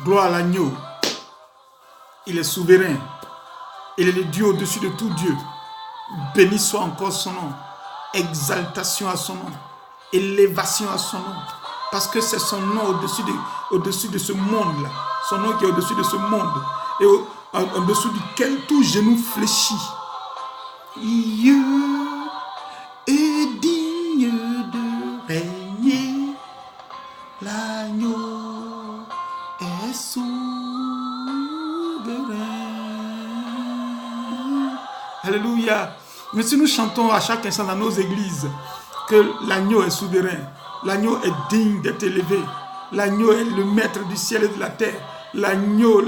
Gloire à l'agneau. Il est souverain. Il est le Dieu au-dessus de tout Dieu. Béni soit encore son nom. Exaltation à son nom. Élévation à son nom. Parce que c'est son nom au-dessus de ce monde-là. Son nom qui est au-dessus de ce monde. Et au-dessus duquel tout genou fléchit. Dieu est digne de régner. L'agneau est souverain. Alléluia. Mais si nous chantons à chaque instant dans nos églises que l'agneau est souverain, l'agneau est digne d'être élevé, l'agneau est le maître du ciel et de la terre, l'agneau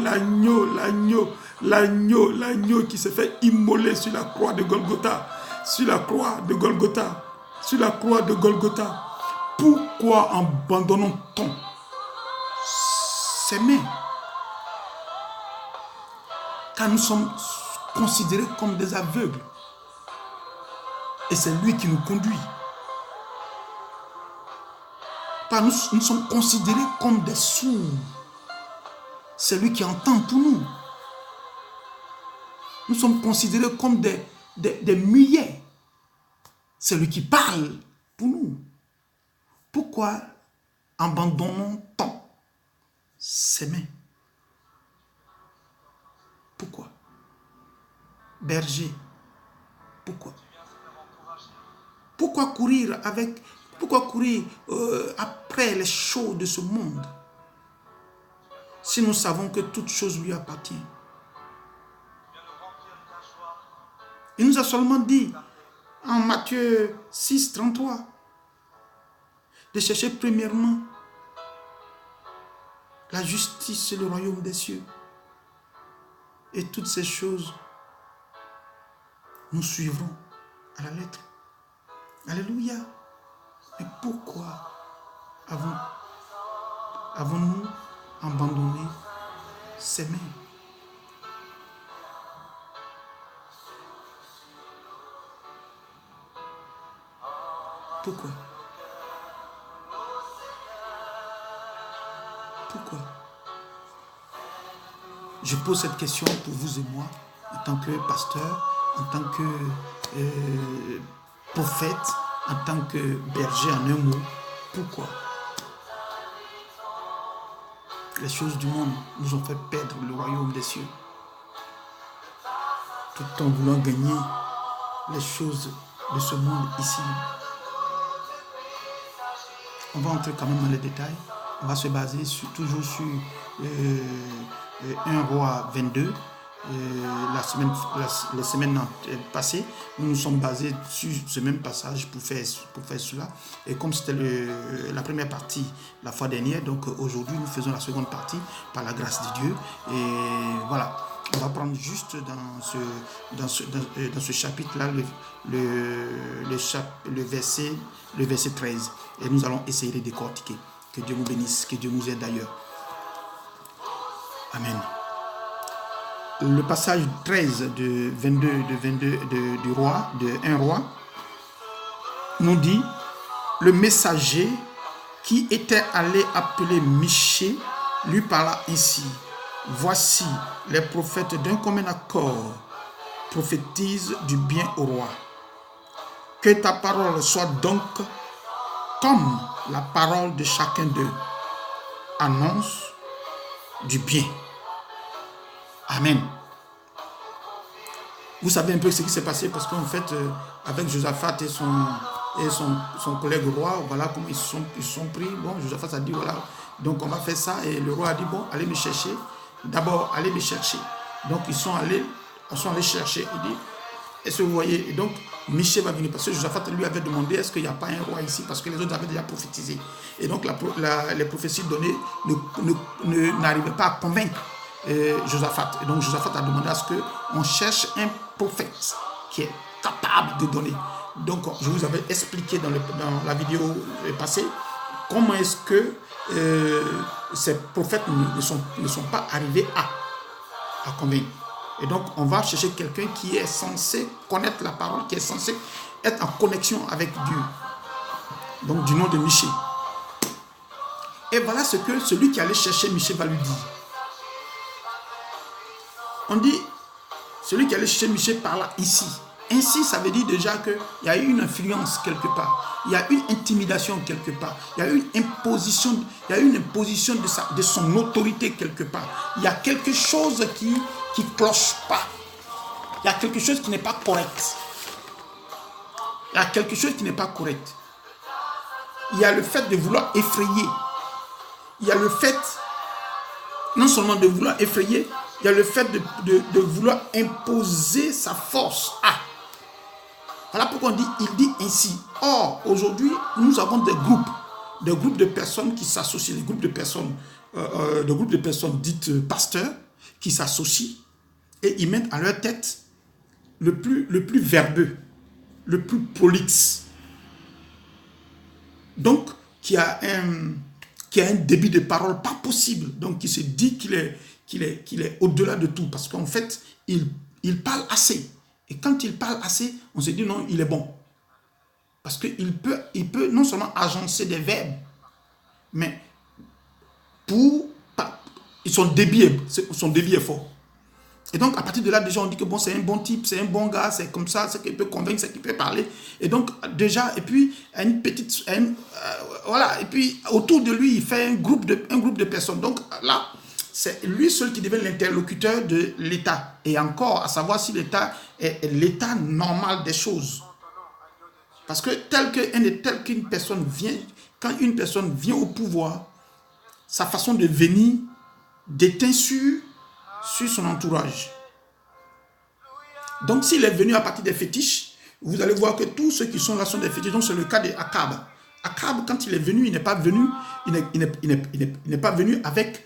qui se fait immoler sur la croix de Golgotha, Pourquoi abandonnons-t-on ses mains? Car nous sommes considérés comme des aveugles. Et c'est lui qui nous conduit. Car nous sommes considérés comme des sourds. C'est lui qui entend pour nous. Nous sommes considérés comme des muets. C'est lui qui parle pour nous. Pourquoi abandonnons-t-on ses mains? Pourquoi? Berger, pourquoi? Pourquoi courir après les choses de ce monde si nous savons que toute chose lui appartient? Il nous a seulement dit en Matthieu 6, 33 de chercher premièrement la justice et le royaume des cieux. Et toutes ces choses nous suivrons à la lettre. Alléluia. Mais pourquoi avons-nous abandonné ses mains? Pourquoi? Pourquoi? Je pose cette question pour vous et moi, en tant que pasteur, en tant que prophète, en tant que berger en un mot. Pourquoi? Les choses du monde nous ont fait perdre le royaume des cieux. Tout en voulant gagner les choses de ce monde ici. On va entrer quand même dans les détails. On va se baser toujours sur 1 Roi 22. La semaine passée, nous nous sommes basés sur ce même passage pour faire cela. Et comme c'était la première partie la fois dernière, donc aujourd'hui nous faisons la seconde partie par la grâce de Dieu. Et voilà. On va prendre juste dans ce chapitre-là le verset 13. Et nous allons essayer de décortiquer. Que Dieu nous bénisse, que Dieu nous aide d'ailleurs. Amen. Le passage 13 de 22 du roi, de 1 roi, nous dit: le messager qui était allé appeler Michée lui parla ainsi: voici, les prophètes d'un commun accord prophétisent du bien au roi. Que ta parole soit donc comme la parole de chacun d'eux. Annonce du bien. Amen. Vous savez un peu ce qui s'est passé, parce qu'en fait, avec Josaphat et son collègue roi, voilà comment ils sont pris. Bon, Josaphat a dit, voilà, donc on va faire ça. Et le roi a dit, bon, allez me chercher. D'abord, allez me chercher. Donc, ils sont allés chercher. Il dit, est-ce que vous voyez? Et donc, Michée va venir, parce que Josaphat lui avait demandé, est-ce qu'il n'y a pas un roi ici? Parce que les autres avaient déjà prophétisé. Et donc, les prophéties données n'arrivaient pas à convaincre Josaphat. Et donc, Josaphat a demandé à ce qu'on cherche un prophète qui est capable de donner. Donc, je vous avais expliqué dans la vidéo passée comment est-ce que ces prophètes ne sont pas arrivés à convaincre. Et donc, on va chercher quelqu'un qui est censé connaître la parole, qui est censé être en connexion avec Dieu. Donc, du nom de Michée. Et voilà ce que celui qui allait chercher Michée va lui dire. On dit, celui qui allait chercher Michée parla ici. Ainsi, ça veut dire déjà qu'il y a eu une influence quelque part. Il y a une intimidation quelque part. Il y a une imposition, de son autorité quelque part. Il y a quelque chose qui cloche pas. Il y a quelque chose qui n'est pas correct. Il y a quelque chose qui n'est pas correct. Il y a le fait de vouloir effrayer. Il y a le fait, non seulement de vouloir effrayer, il y a le fait de vouloir imposer sa force. Voilà pourquoi il dit ainsi. Or, aujourd'hui, nous avons des groupes de personnes qui s'associent, des groupes de personnes dites pasteurs, qui s'associent et ils mettent à leur tête le plus verbeux, le plus prolixe. Donc, qui a un débit de parole pas possible. Donc, qui se dit qu'il est au-delà de tout. Parce qu'en fait, il parle assez. Et quand il parle assez, on se dit non, il est bon. Parce qu'il peut non seulement agencer des verbes, mais son débit est fort. Et donc, à partir de là, déjà, on dit que bon, c'est un bon type, c'est un bon gars, c'est comme ça, c'est qu'il peut convaincre, c'est qu'il peut parler. Et donc, déjà, et puis, voilà, et puis, autour de lui, il fait un groupe de personnes. Donc, là, c'est lui seul qui devient l'interlocuteur de l'État. Et encore, à savoir si l'État est l'état normal des choses. Parce que tel qu'une personne vient, quand une personne vient au pouvoir, sa façon de venir déteint sur son entourage. Donc, s'il est venu à partir des fétiches, vous allez voir que tous ceux qui sont là sont des fétiches. Donc, c'est le cas d'Akab. Akab, quand il est venu, il n'est pas venu avec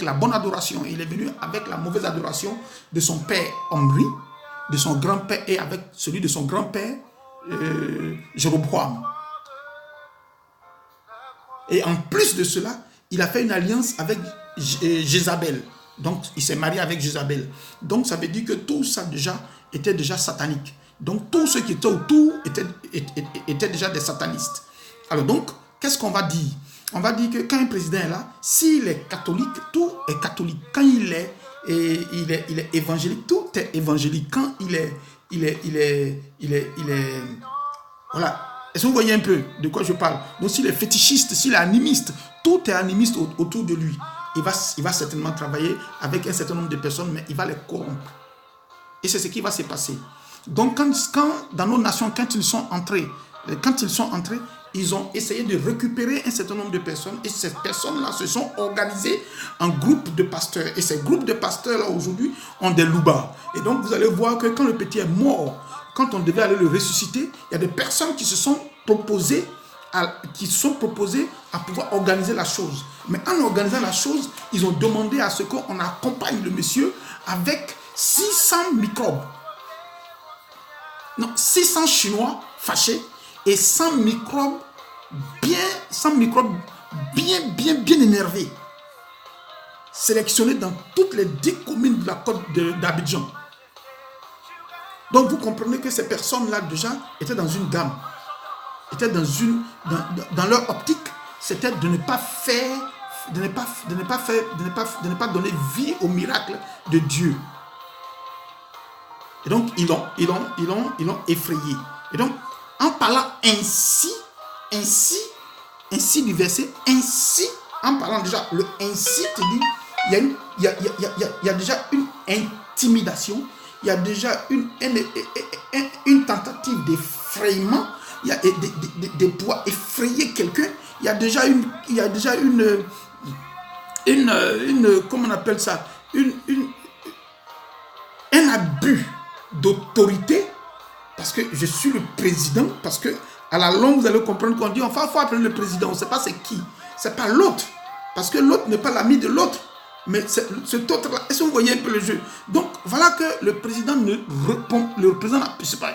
la bonne adoration. Il est venu avec la mauvaise adoration de son père Omri, de son grand-père et avec celui de son grand-père Jéroboam. Et en plus de cela, il a fait une alliance avec Jézabel. Donc, il s'est marié avec Jézabel. Donc, ça veut dire que tout ça était déjà satanique. Donc, tous ceux qui étaient autour étaient déjà des satanistes. Alors donc, qu'est-ce qu'on va dire? On va dire que quand un président est là, s'il est catholique, tout est catholique. Quand il est évangélique, tout est évangélique. Quand il est voilà. Est-ce que vous voyez un peu de quoi je parle? Donc, s'il est fétichiste, s'il est animiste, tout est animiste autour de lui. Il va certainement travailler avec un certain nombre de personnes, mais il va les corrompre. Et c'est ce qui va se passer. Donc, quand dans nos nations, quand ils sont entrés, ils ont essayé de récupérer un certain nombre de personnes et ces personnes-là se sont organisées en groupes de pasteurs. Et ces groupes de pasteurs-là, aujourd'hui, ont des loubards. Et donc, vous allez voir que quand le petit est mort, quand on devait aller le ressusciter, il y a des personnes qui se sont proposées à pouvoir organiser la chose. Mais en organisant la chose, ils ont demandé à ce qu'on accompagne le monsieur avec 600 microbes. Non, 600 Chinois fâchés et 100 microbes bien énervés. Sélectionnés dans toutes les 10 communes de la côte d'Abidjan. Donc vous comprenez que ces personnes-là déjà étaient dans une gamme. Étaient dans leur optique, c'était de ne pas donner vie au miracle de Dieu. Et donc ils l'ont effrayé. Et donc en parlant ainsi du verset, ainsi, en parlant déjà, le ainsi te dit, il y a déjà une intimidation, il y a déjà une tentative d'effrayement, il y a de pouvoir effrayer quelqu'un, il y a déjà une comment on appelle ça, un abus d'autorité, parce que je suis le président, parce que à la longue, vous allez comprendre qu'on dit, enfin, il faut appeler le président, on ne sait pas c'est qui, c'est pas l'autre, parce que l'autre n'est pas l'ami de l'autre, mais cet autre-là, est-ce que vous voyez un peu le jeu? Donc, voilà que le président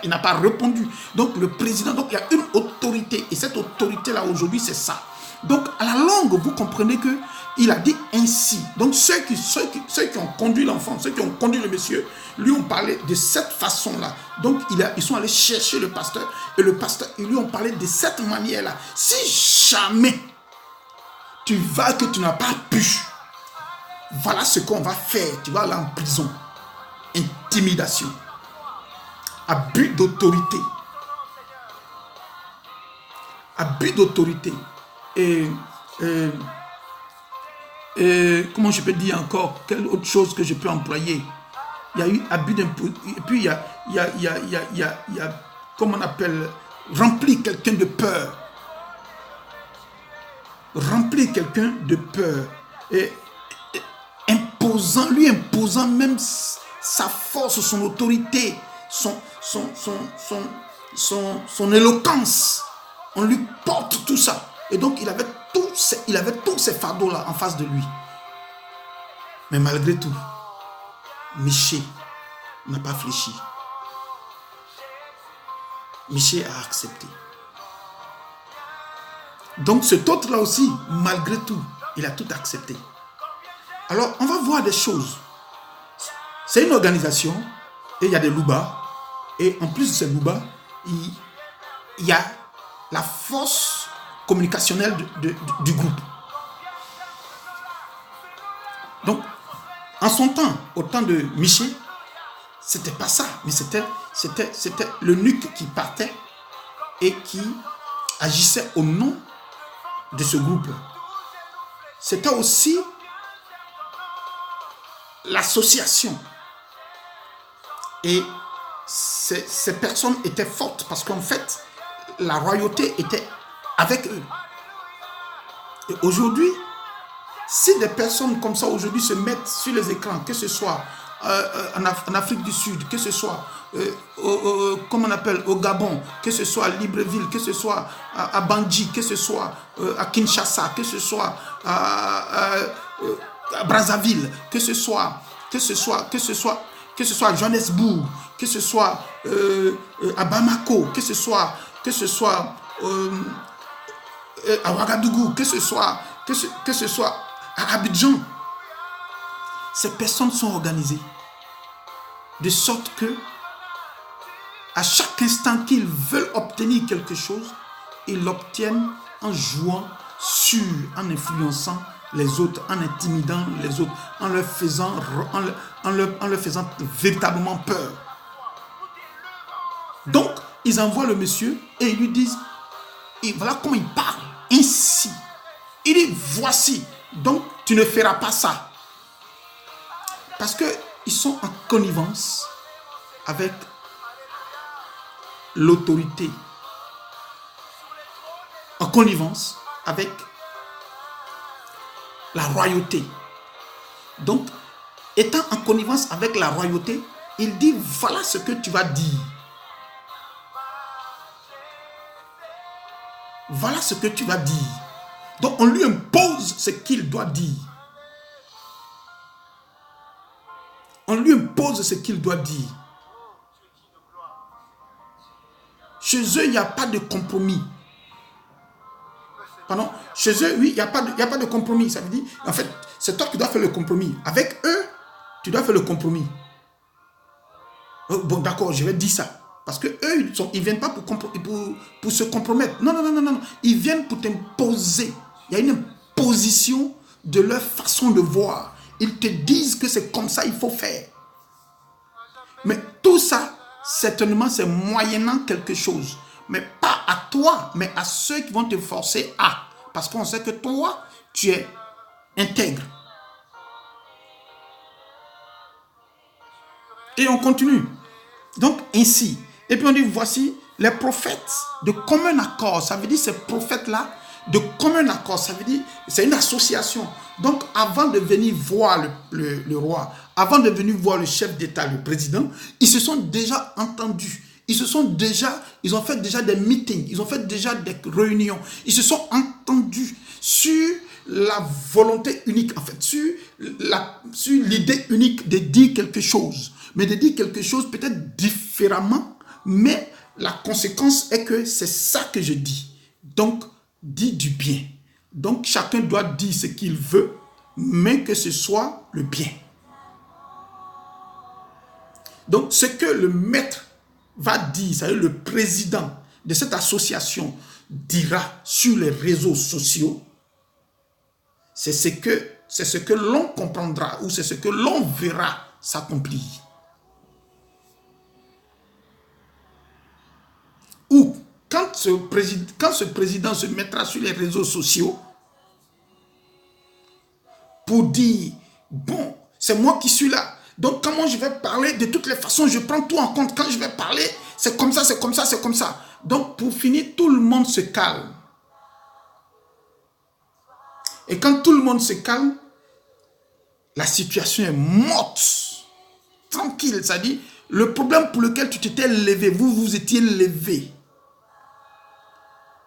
il n'a pas répondu. Donc, le président, donc il y a une autorité, et cette autorité-là, aujourd'hui, c'est ça. Donc, à la longue, vous comprenez que il a dit ainsi. Donc, ceux qui ont conduit l'enfant, ceux qui ont conduit le monsieur, lui ont parlé de cette façon-là. Donc, ils sont allés chercher le pasteur, et le pasteur, ils lui ont parlé de cette manière-là. Si jamais tu vas que tu n'as pas pu, voilà ce qu'on va faire. Tu vas aller en prison. Intimidation. Abus d'autorité. Abus d'autorité. Et comment je peux dire encore, quelle autre chose que je peux employer? Il y a eu abus d'impôt. Et puis il y a, comment on appelle, remplir quelqu'un de peur. Remplir quelqu'un de peur. Et lui imposant même sa force, son autorité, son éloquence. On lui porte tout ça. Et donc, il avait tous ces fardeaux-là en face de lui. Mais malgré tout, Michée n'a pas fléchi. Michée a accepté. Donc, cet autre-là aussi, malgré tout, il a tout accepté. Alors, on va voir des choses. C'est une organisation, et il y a des loubas. Et en plus de ces loubas, il y a la force communicationnelle du groupe. Donc, en son temps, au temps de Michée, c'était pas ça, mais c'était l'eunuque qui partait et qui agissait au nom de ce groupe. C'était aussi l'association. Et ces personnes étaient fortes parce qu'en fait, la royauté était avec eux. Et aujourd'hui, si des personnes comme ça aujourd'hui se mettent sur les écrans, que ce soit en Afrique du Sud, que ce soit comme on appelle au Gabon, que ce soit à Libreville, que ce soit à Bandji, que ce soit à Kinshasa, que ce soit à Brazzaville, que ce soit à Johannesburg, que ce soit à Bamako, que ce soit à Ouagadougou, que ce soit à Abidjan, ces personnes sont organisées de sorte que à chaque instant qu'ils veulent obtenir quelque chose, ils l'obtiennent en jouant sur, en influençant les autres, en intimidant les autres, en leur faisant véritablement peur. Donc, ils envoient le monsieur et ils lui disent, et voilà comment il parle, ainsi. Il dit, voici, donc tu ne feras pas ça. Parce qu'ils sont en connivence avec l'autorité, en connivence avec la royauté. Donc, étant en connivence avec la royauté, il dit, voilà ce que tu vas dire. Voilà ce que tu vas dire. Donc, on lui impose ce qu'il doit dire. On lui impose ce qu'il doit dire. Chez eux, il n'y a pas de compromis. Pardon, chez eux, oui, il n'y a pas de compromis. Ça veut dire, en fait, c'est toi qui dois faire le compromis. Avec eux, tu dois faire le compromis. Bon, d'accord, je vais dire ça. Parce que eux, ils ne viennent pas pour se compromettre. Non, non, non, non, non. Ils viennent pour t'imposer. Il y a une imposition de leur façon de voir. Ils te disent que c'est comme ça, il faut faire. Mais tout ça, certainement, c'est moyennant quelque chose. Mais pas à toi, mais à ceux qui vont te forcer à. Parce qu'on sait que toi, tu es intègre. Et on continue. Donc, ainsi. Et puis on dit, voici les prophètes de commun accord. Ça veut dire, ces prophètes-là, de commun accord, ça veut dire, c'est une association. Donc, avant de venir voir le roi, avant de venir voir le chef d'État, le président, ils se sont déjà entendus. Ils ont fait déjà des meetings, ils ont fait déjà des réunions. Ils se sont entendus sur la volonté unique, en fait, sur l'idée unique de dire quelque chose. Mais de dire quelque chose peut-être différemment, mais la conséquence est que c'est ça que je dis. Donc, dis du bien. Donc, chacun doit dire ce qu'il veut, mais que ce soit le bien. Donc, ce que le maître va dire, c'est-à-dire le président de cette association dira sur les réseaux sociaux, c'est ce que l'on comprendra ou c'est ce que l'on verra s'accomplir. Ou quand ce président se mettra sur les réseaux sociaux pour dire, bon, c'est moi qui suis là. Donc, comment je vais parler, de toutes les façons, je prends tout en compte. Quand je vais parler, c'est comme ça, c'est comme ça, c'est comme ça. Donc, pour finir, tout le monde se calme. Et quand tout le monde se calme, la situation est morte. Tranquille, c'est-à-dire, le problème pour lequel tu t'étais levé, vous étiez levé,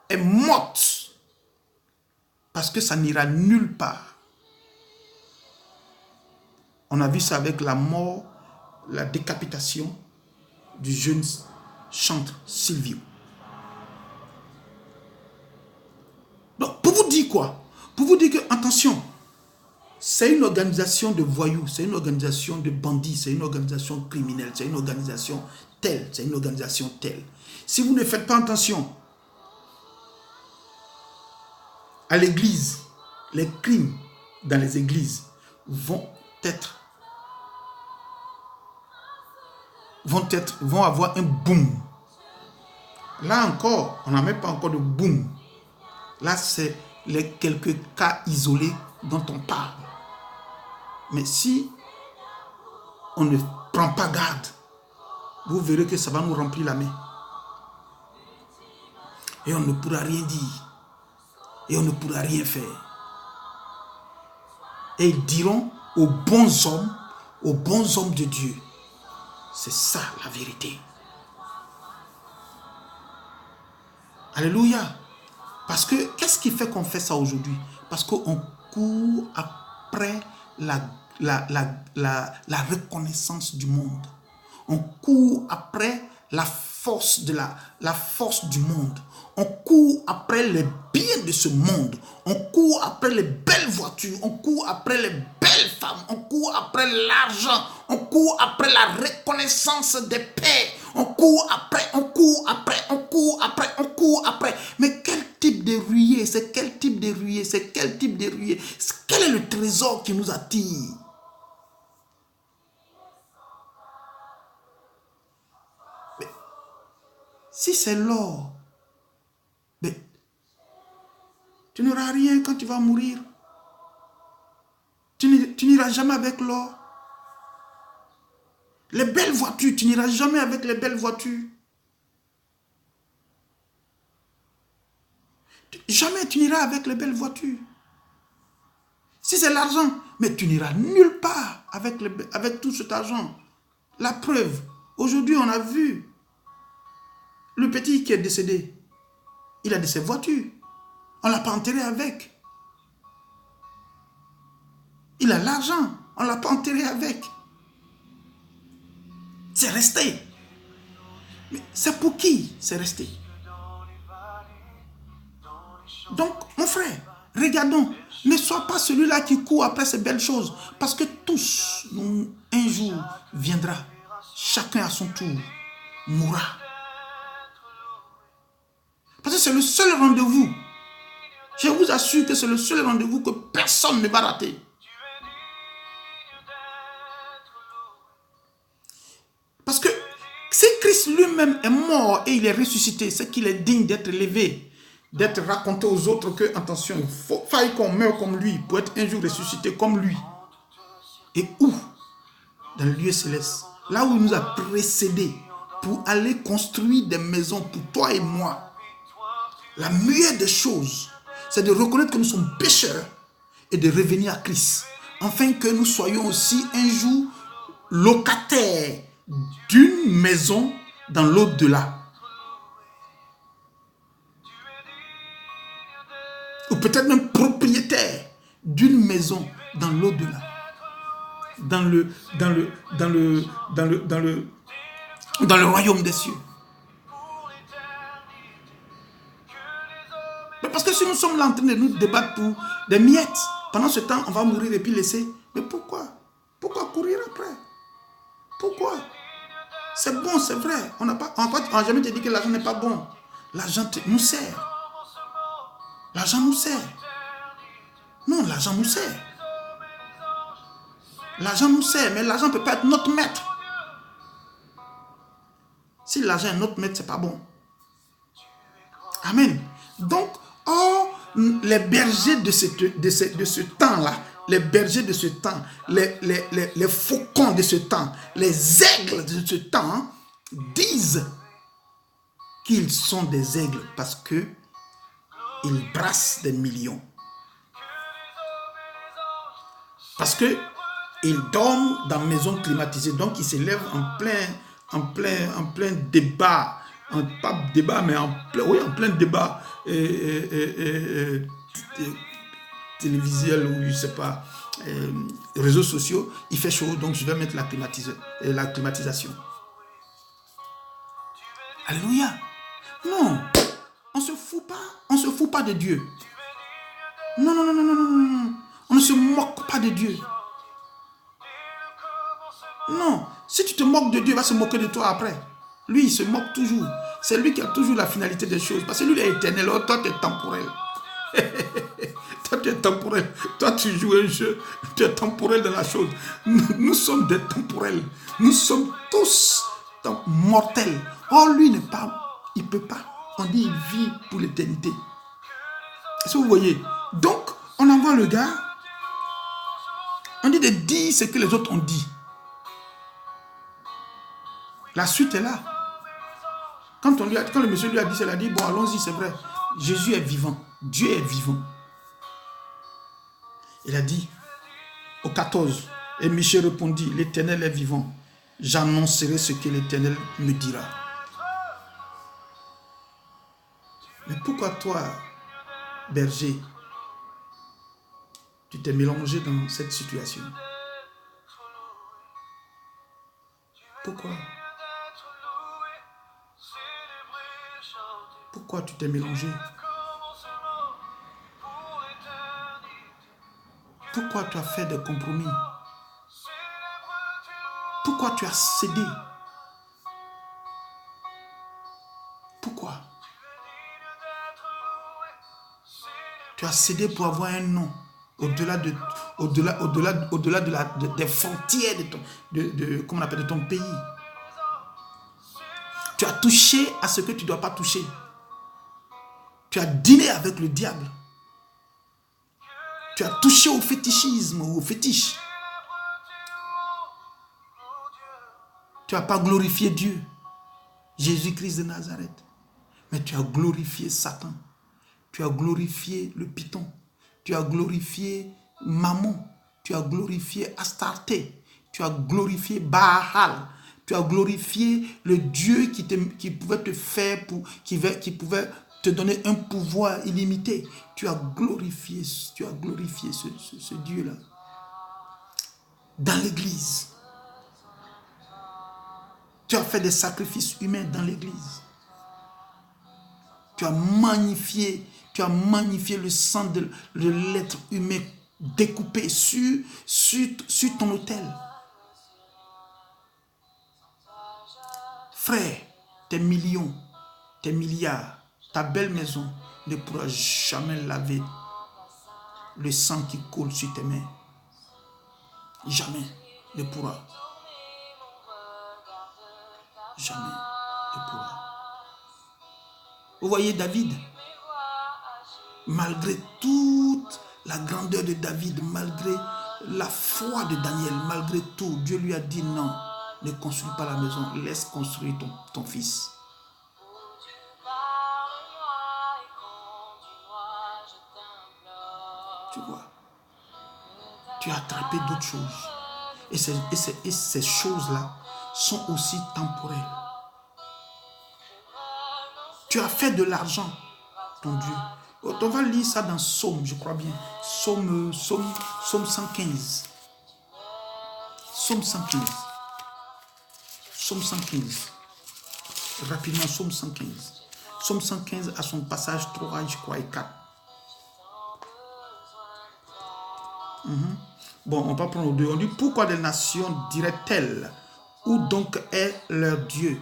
est morte. Parce que ça n'ira nulle part. On a vu ça avec la mort, la décapitation du jeune chantre Silvio. Donc, pour vous dire quoi? Pour vous dire que, attention, c'est une organisation de voyous, c'est une organisation de bandits, c'est une organisation criminelle, c'est une organisation telle, c'est une organisation telle. Si vous ne faites pas attention à l'église, les crimes dans les églises vont avoir un boom. Là encore, on n'a même pas encore de boom. Là, c'est les quelques cas isolés dont on parle. Mais si on ne prend pas garde, vous verrez que ça va nous remplir la main. Et on ne pourra rien dire. Et on ne pourra rien faire. Et ils diront aux bons hommes de Dieu, c'est ça la vérité. Alléluia. Parce que, qu'est-ce qui fait qu'on fait ça aujourd'hui? Parce qu'on court après la reconnaissance du monde. On court après la force du monde. On court après les biens de ce monde. On court après les belles voitures. On court après les belles femmes. On court après l'argent. On court après la reconnaissance des pères. On court après. Mais quel type de ruée? C'est quel type de ruée? Quel est le trésor qui nous attire? Mais, si c'est l'or, mais tu n'auras rien quand tu vas mourir. Tu n'iras jamais avec l'or. Les belles voitures, tu n'iras jamais avec les belles voitures. Jamais tu n'iras avec les belles voitures. Si c'est l'argent, mais tu n'iras nulle part avec tout cet argent. La preuve, aujourd'hui on a vu le petit qui est décédé. Il a de ses voitures. On ne l'a pas enterré avec. Il a l'argent. On ne l'a pas enterré avec. C'est resté. Mais c'est pour qui c'est resté? Donc, mon frère, regardons. Ne sois pas celui-là qui court après ces belles choses. Parce que tous, un jour viendra. Chacun à son tour mourra. Parce que c'est le seul rendez-vous. Je vous assure que c'est le seul rendez-vous que personne ne va rater. Parce que si Christ lui-même est mort et il est ressuscité, c'est qu'il est digne d'être élevé, d'être raconté aux autres que, attention, il faut qu'on meure comme lui pour être un jour ressuscité comme lui. Et où? Dans le lieu céleste. Là où il nous a précédés pour aller construire des maisons pour toi et moi. La meilleure des choses, c'est de reconnaître que nous sommes pécheurs et de revenir à Christ. Afin que nous soyons aussi un jour locataires d'une maison dans l'au-delà. Ou peut-être même propriétaire d'une maison dans l'au-delà. Dans le royaume des cieux. Mais parce que si nous sommes là en train de nous débattre pour des miettes, pendant ce temps, on va mourir et puis laisser. Mais pourquoi? Pourquoi courir après? Pourquoi? C'est bon, c'est vrai. On n'a jamais te dit que l'argent n'est pas bon. L'argent nous sert. L'argent nous sert. Non, l'argent nous sert. L'argent nous sert, mais l'argent ne peut pas être notre maître. Si l'argent est notre maître, ce n'est pas bon. Amen. Donc, les bergers de ce temps-là, les bergers de ce temps, les faucons de ce temps, les aigles de ce temps disent qu'ils sont des aigles parce qu'ils brassent des millions. Parce qu'ils dorment dans maison climatisée. Donc, ils se lèvent en plein débat. Pas débat, mais en plein débat télévisuel ou je ne sais pas, réseaux sociaux. Il fait chaud, donc je vais mettre la climatisation. Alléluia. Non, on ne se fout pas de Dieu. Non. On ne se moque pas de Dieu. Non, si tu te moques de Dieu, il va se moquer de toi après. Lui, il se moque toujours. C'est lui qui a toujours la finalité des choses. Parce que lui, il est éternel. Oh, toi, tu es temporel. Toi, tu es temporel. Toi, tu joues un jeu. Tu es temporel dans la chose. Nous sommes des temporels. Nous sommes tous mortels. Oh, lui, il ne peut pas. On dit, il vit pour l'éternité. Est-ce que vous voyez? Donc, on envoie le gars. On dit de dire ce que les autres ont dit. La suite est là. Quand le monsieur lui a dit, il a dit, bon, allons-y, c'est vrai. Jésus est vivant. Dieu est vivant. Il a dit, au 14, et Michel répondit, l'Éternel est vivant. J'annoncerai ce que l'Éternel me dira. Mais pourquoi toi, berger, tu t'es mélangé dans cette situation? Pourquoi? Pourquoi tu t'es mélangé? Pourquoi tu as fait des compromis? Pourquoi tu as cédé? Pourquoi? Tu as cédé pour avoir un nom au-delà des frontières comment on appelle, de ton pays. Tu as touché à ce que tu ne dois pas toucher. Tu as dîné avec le diable. Tu as touché au fétichisme ou au fétiche. Tu n'as pas glorifié Dieu, Jésus-Christ de Nazareth. Mais tu as glorifié Satan. Tu as glorifié le python. Tu as glorifié Mammon. Tu as glorifié Astarté. Tu as glorifié Baal. Tu as glorifié le Dieu qui pouvait te faire, qui pouvait te donner un pouvoir illimité. Tu as glorifié ce Dieu-là. Dans l'église. Tu as fait des sacrifices humains dans l'église. Tu as magnifié le sang de l'être humain découpé sur ton autel. Frère, tes millions, tes milliards, ta belle maison ne pourra jamais laver le sang qui coule sur tes mains. Jamais ne pourra. Jamais ne pourra. Vous voyez David, malgré toute la grandeur de David, malgré la foi de Daniel, malgré tout, Dieu lui a dit non, ne construis pas la maison, laisse construire ton fils. Tu vois, tu as attrapé d'autres choses. Et ces choses-là sont aussi temporelles. Tu as fait de l'argent, ton Dieu. On va lire ça dans Psaume, je crois bien. Psaume 115. Psaume 115. Psaume 115. Rapidement, Psaume 115. Psaume 115 à son passage 3, je crois, et 4. Bon, on va prendre au 2. On dit, pourquoi les nations diraient-elles, où donc est leur Dieu?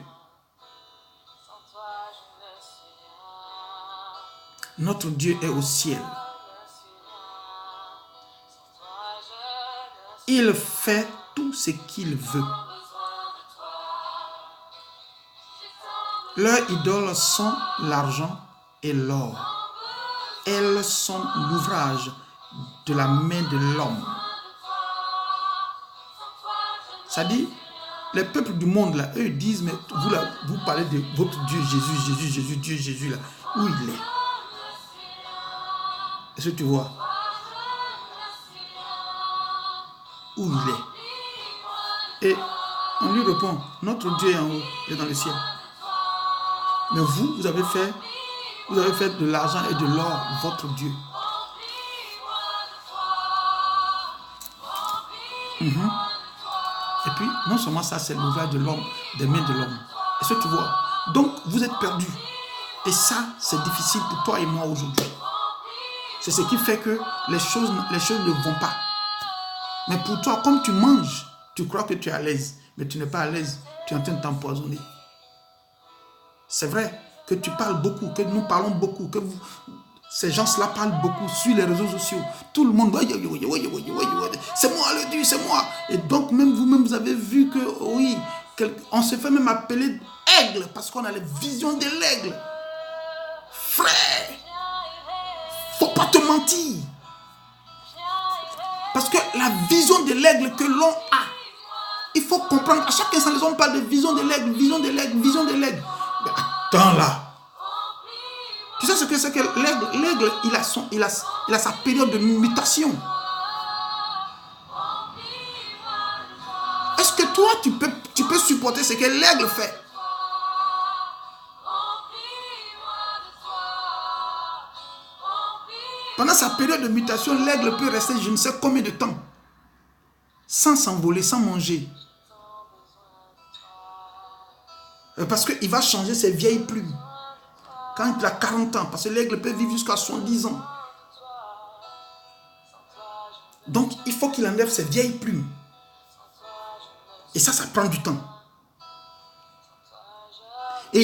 Notre Dieu est au ciel. Il fait tout ce qu'il veut. Leurs idoles sont l'argent et l'or. Elles sont l'ouvrage de la main de l'homme. Ça dit, les peuples du monde, là, eux disent, mais vous parlez de votre Dieu, Jésus, là, où il est? Est-ce que tu vois? Où il est? Et on lui répond, notre Dieu est en haut, il est dans le ciel. Mais vous avez fait de l'argent et de l'or votre Dieu. Et puis, non seulement ça, c'est l'ouvrage de l'homme, des mains de l'homme. Est-ce que tu vois? Donc, vous êtes perdus. Et ça, c'est difficile pour toi et moi aujourd'hui. C'est ce qui fait que les choses ne vont pas. Mais pour toi, comme tu manges, tu crois que tu es à l'aise. Mais tu n'es pas à l'aise. Tu es en train de t'empoisonner. C'est vrai que tu parles beaucoup, que nous parlons beaucoup, que ces gens-là parlent beaucoup sur les réseaux sociaux. Tout le monde, c'est moi le Dieu, c'est moi. Et donc, même vous-même, vous avez vu que, oui, on se fait même appeler aigle parce qu'on a les visions de l'aigle. Frère, faut pas te mentir. Parce que la vision de l'aigle que l'on a, il faut comprendre, à chaque instant, les hommes parlent de vision de l'aigle, vision de l'aigle, vision de l'aigle. Mais attends là. Tu sais ce que c'est que l'aigle? L'aigle, il a sa période de mutation. Est-ce que toi, tu peux supporter ce que l'aigle fait? Pendant sa période de mutation, l'aigle peut rester je ne sais combien de temps sans s'envoler, sans manger. Parce qu'il va changer ses vieilles plumes. Quand il a 40 ans, parce que l'aigle peut vivre jusqu'à 70 ans. Donc, il faut qu'il enlève ses vieilles plumes. Et ça prend du temps. Et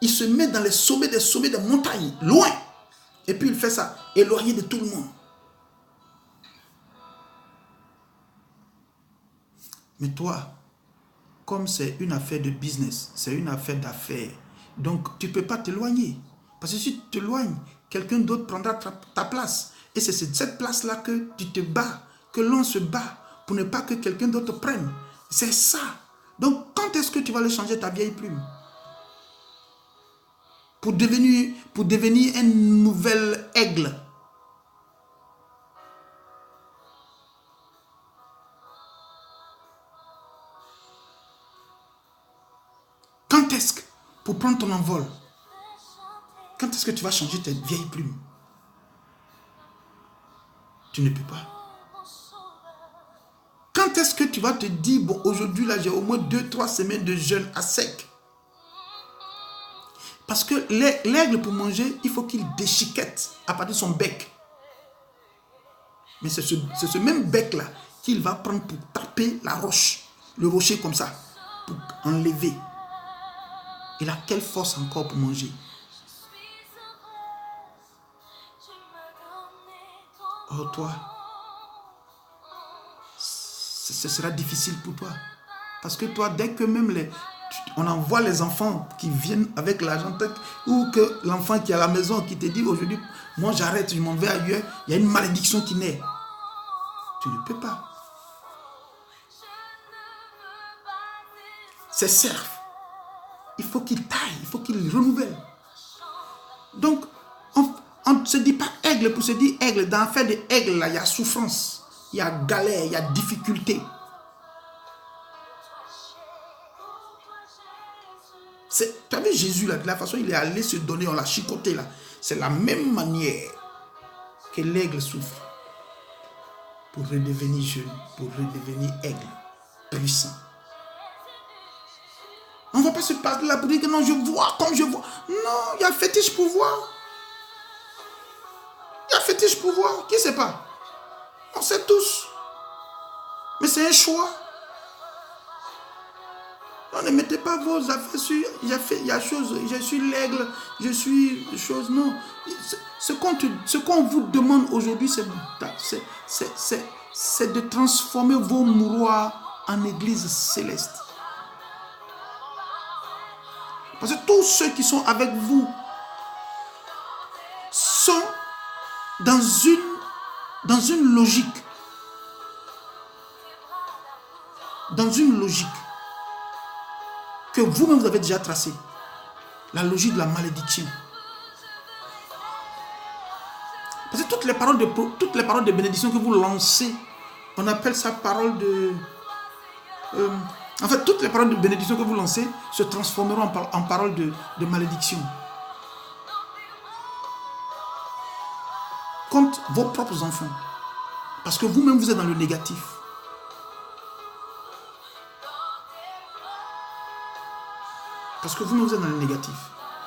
il se met dans les sommets des montagnes, loin. Et puis il fait ça, éloigné de tout le monde. Mais toi, comme c'est une affaire de business, c'est une affaire d'affaires, donc tu ne peux pas t'éloigner. Parce que si tu t'éloignes, quelqu'un d'autre prendra ta place. Et c'est cette place-là que tu te bats, que l'on se bat pour ne pas que quelqu'un d'autre prenne. C'est ça. Donc quand est-ce que tu vas le changer ta vieille plume? Pour devenir un nouvel aigle. Quand est-ce que, pour prendre ton envol, quand est-ce que tu vas changer tes vieilles plumes? Tu ne peux pas. Quand est-ce que tu vas te dire, bon, aujourd'hui, là, j'ai au moins 2-3 semaines de jeûne à sec. Parce que l'aigle, pour manger, il faut qu'il déchiquette à partir de son bec. Mais c'est ce même bec-là qu'il va prendre pour taper la roche, le rocher comme ça, pour enlever. Il a quelle force encore pour manger? Oh, toi, ce sera difficile pour toi. Parce que toi, dès que même on envoie les enfants qui viennent avec l'argent, ou que l'enfant qui est à la maison qui te dit aujourd'hui, moi j'arrête, je m'en vais ailleurs, il y a une malédiction qui naît. Tu ne peux pas. C'est cerf. Il faut qu'il taille, il faut qu'il renouvelle. Donc, on ne se dit pas aigle pour se dire aigle. Dans l'affaire de aigle, là, il y a souffrance, il y a galère, il y a difficulté. Tu as vu Jésus, là, de la façon il est allé se donner, on l'a chicoté là. C'est la même manière que l'aigle souffre pour redevenir jeune, pour redevenir aigle, puissant. On ne va pas se parler là pour dire que non, je vois comme je vois. Non, il y a fétiche pour voir. Il y a fétiche pour voir. Qui ne sait pas? On sait tous. Mais c'est un choix. Non, ne mettez pas vos affaires sur. Il y a chose. Je suis l'aigle. Je suis chose. Non. Ce qu'on vous demande aujourd'hui, c'est de transformer vos mouroirs en église céleste. Parce que tous ceux qui sont avec vous sont dans une logique. Dans une logique que vous-même vous avez déjà tracée. La logique de la malédiction. Parce que toutes les paroles de bénédiction que vous lancez, on appelle ça parole de... en fait, toutes les paroles de bénédiction que vous lancez se transformeront en paroles de malédiction. Contre vos propres enfants. Parce que vous-même, vous êtes dans le négatif. Parce que vous-même, vous êtes dans le négatif.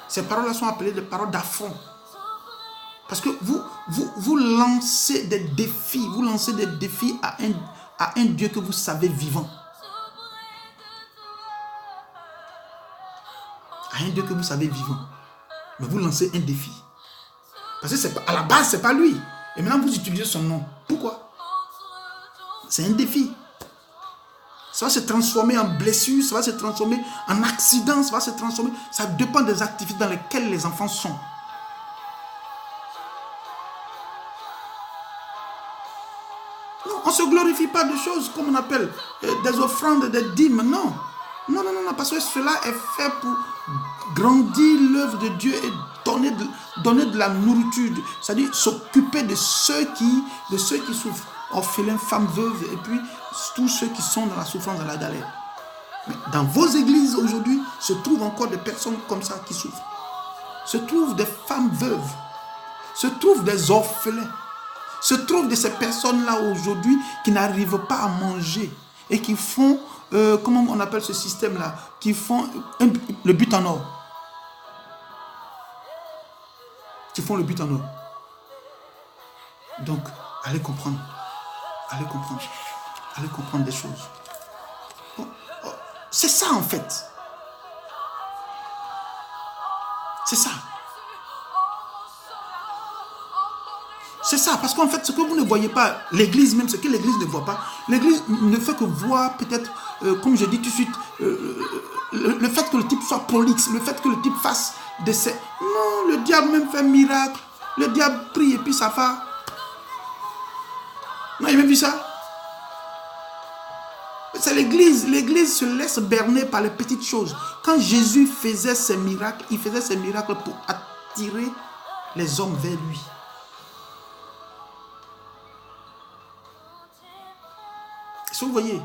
Ces paroles-là sont appelées des paroles d'affront. Parce que vous lancez des défis. Vous lancez des défis à un Dieu que vous savez vivant. À un Dieu que vous savez vivant. Mais vous lancez un défi. Parce que à la base, ce n'est pas lui. Et maintenant, vous utilisez son nom. Pourquoi? C'est un défi. Ça va se transformer en blessure, ça va se transformer en accident, ça va se transformer. Ça dépend des activités dans lesquelles les enfants sont. Non, on ne se glorifie pas de choses comme on appelle des offrandes, des dîmes. Non. Non, parce que cela est fait pour grandir l'œuvre de Dieu et donner de la nourriture, c'est-à-dire s'occuper de ceux qui souffrent, orphelins, femmes veuves, et puis tous ceux qui sont dans la souffrance, dans la galère. Mais dans vos églises aujourd'hui, se trouvent encore des personnes comme ça qui souffrent. Se trouvent des femmes veuves, se trouvent des orphelins, se trouvent de ces personnes-là aujourd'hui qui n'arrivent pas à manger et qui font, comment on appelle ce système-là, qui font le but en or. Qui font le but en or. Donc, allez comprendre. Allez comprendre. Allez comprendre des choses. C'est ça en fait. C'est ça. C'est ça, parce qu'en fait, ce que vous ne voyez pas, l'église même, ce que l'église ne voit pas, l'église ne fait que voir peut-être, comme je dis tout de suite, le fait que le type soit prolixe, le fait que le type fasse de ces... Non, le diable même fait un miracle. Le diable prie et puis ça va. Non, il a même vu ça. C'est l'église. L'église se laisse berner par les petites choses. Quand Jésus faisait ses miracles, il faisait ses miracles pour attirer les hommes vers lui. Si vous voyez,